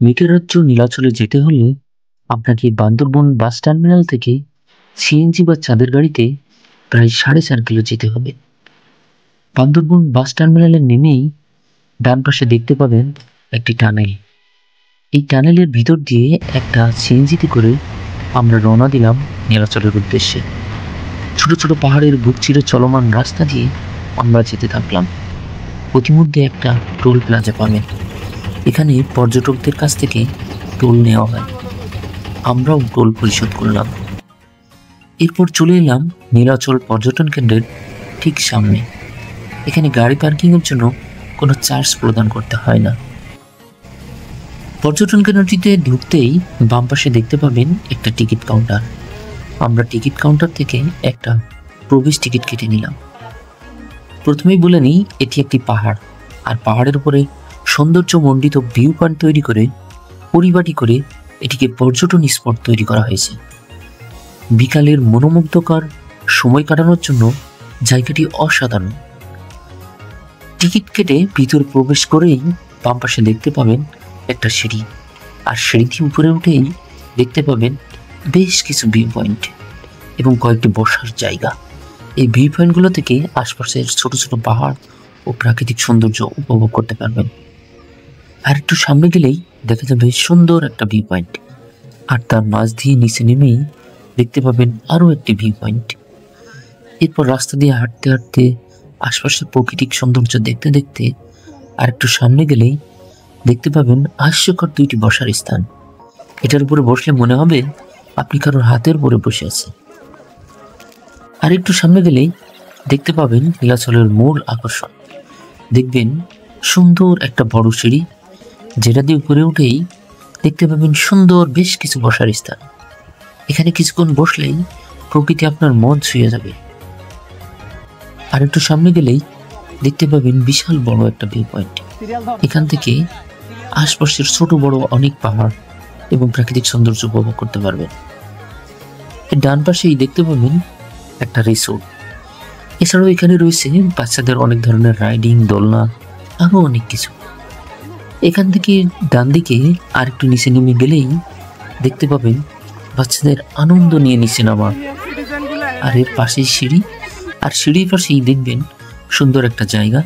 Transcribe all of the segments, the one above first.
মেঘেরাজ্য নীলাচলে যেতে হলে আপনাকে বান্দরবন বাস টার্মিনাল থেকে সিএনজি বা চাঁদের গাড়িতে প্রায় 4.5 কিলো যেতে হবে। বান্দরবন বাস টার্মিনালে নেমেই ডান পাশে দেখতে পাবেন একটি টানেল। এই টানেলের ভিতর দিয়ে একটা সিএনজিতে করে আমরা রওনা দিলাম নীলাচলের উদ্দেশ্যে। ছোট ছোট পাহাড়ের বুক চিরে চলমান রাস্তা দিয়ে আমরা যেতে থাকলাম। প্রতিমধ্যে একটা টোল প্লাজা পাবেন। এখানে পর্যটকদের কাছ থেকে টোল নেওয়া হয়। আমরাও টোল পরিশোধ করলাম। এরপর চলে এলাম নীলাচল পর্যটন কেন্দ্রের ঠিক সামনে। এখানে গাড়ি পার্কিংয়ের জন্য কোনো চার্জ প্রদান করতে হয় না। পর্যটন কেন্দ্রটিতে ঢুকতেই বাম পাশে দেখতে পাবেন একটা টিকিট কাউন্টার। আমরা টিকিট কাউন্টার থেকে একটা প্রবেশ টিকিট কেটে নিলাম। প্রথমেই বলে নিই, এটি একটি পাহাড়, আর পাহাড়ের উপরে সৌন্দর্যমণ্ডিত ভিউ পয়েন্ট তৈরি করে পরিপাটি করে এটিকে পর্যটন স্পট তৈরি করা হয়েছে। বিকালের মনোমুগ্ধকর সময় কাটানোর জন্য জায়গাটি অসাধারণ। টিকিট কেটে ভিতর প্রবেশ করেই বাম পাশে দেখতে পাবেন একটা সিঁড়ি, আর সিঁড়িটি উপরে উঠেই দেখতে পাবেন বেশ কিছু ভিউ পয়েন্ট এবং কয়েকটি বসার জায়গা। এই ভিউ পয়েন্টগুলো থেকে আশপাশের ছোট ছোট পাহাড় ও প্রাকৃতিক সৌন্দর্য উপভোগ করতে পারবেন। আর একটু সামনে গেলেই দেখা যাবে সুন্দর একটা ভিউ পয়েন্ট, আর তার মাঝ দিয়ে নিচে নেমেই দেখতে পাবেন আরও একটি ভিউ পয়েন্ট। এরপর রাস্তা দিয়ে হাঁটতে হাঁটতে আশপাশের প্রাকৃতিক সৌন্দর্য দেখতে দেখতে আর একটু সামনে গেলেই দেখতে পাবেন হাস্যকর 2টি বসার স্থান। এটার উপরে বসলে মনে হবে আপনি কারোর হাতের উপরে বসে আছেন। আর একটু সামনে গেলেই দেখতে পাবেন নীলাচলের মূল আকর্ষণ। দেখবেন সুন্দর একটা বড় সিঁড়ি, যেটা দিয়ে উপরে উঠেই দেখতে পাবেন সুন্দর বেশ কিছু বসার স্থান। এখানে কিছুক্ষণ বসলেই প্রকৃতি আপনার মন ছুঁয়ে যাবে। আর একটু সামনে গেলেই দেখতে পাবেন বিশাল বড় একটা ভিউ পয়েন্ট। এখান থেকে আশপাশের ছোট বড় অনেক পাহাড় এবং প্রাকৃতিক সৌন্দর্য উপভোগ করতে পারবেন। ডান পাশেই দেখতে পাবেন একটা রিসোর্ট। এছাড়াও এখানে রয়েছে বাচ্চাদের অনেক ধরনের রাইডিং, দোলনা, আরো অনেক কিছু। এখান থেকে ডান দিকে আর একটু নিচে নেমে গেলেই দেখতে পাবেন বাচ্চাদের আনন্দ নিয়ে নিচে নামা, আর এর পাশেই সিঁড়ি, আর সিঁড়ির পাশেই দেখবেন সুন্দর একটা জায়গা,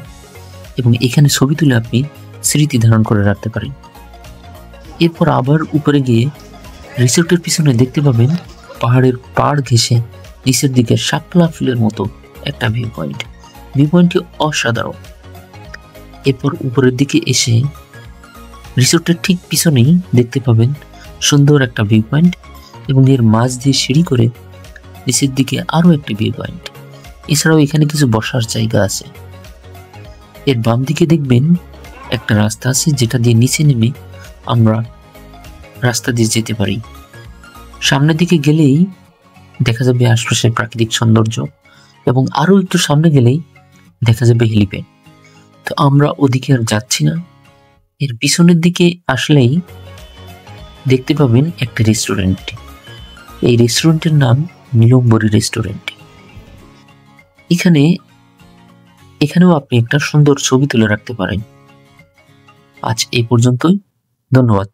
এবং এখানে ছবি তুলে আপনি স্মৃতি ধারণ করে রাখতে পারেন। এরপর আবার উপরে গিয়ে রিসোর্টের পিছনে দেখতে পাবেন পাহাড়ের পাড় ঘেঁষে নিচের দিকে শাপলা ফুলের মতো একটা ভিউ পয়েন্ট। ভিউ পয়েন্টটি অসাধারণ। এরপর উপরের দিকে এসে রিসোর্টের ঠিক পিছনেই দেখতে পাবেন সুন্দর একটা ভিউ পয়েন্ট, এবং এর মাঝ দিয়ে সিঁড়ি করে নিচের দিকে আরো একটি ভিউ পয়েন্ট। এছাড়াও এখানে কিছু বসার জায়গা আছে। এর বাম দিকে দেখবেন একটা রাস্তা আছে, যেটা দিয়ে নিচে নেমে আমরা রাস্তা দিয়ে যেতে পারি। সামনের দিকে গেলেই দেখা যাবে আশপাশের প্রাকৃতিক সৌন্দর্য, এবং আরো একটু সামনে গেলেই দেখা যাবে হেলিপ্যাড। তো আমরা ওদিকে আর যাচ্ছি না। এর পিছনের দিকে আসলেই দেখতে পাবেন একটা রেস্টুরেন্ট। এই রেস্টুরেন্টের নাম নীলম্বরী রেস্টুরেন্ট। এখানেও আপনি একটা সুন্দর ছবি তুলে রাখতে পারেন। আজ এই পর্যন্তই। ধন্যবাদ।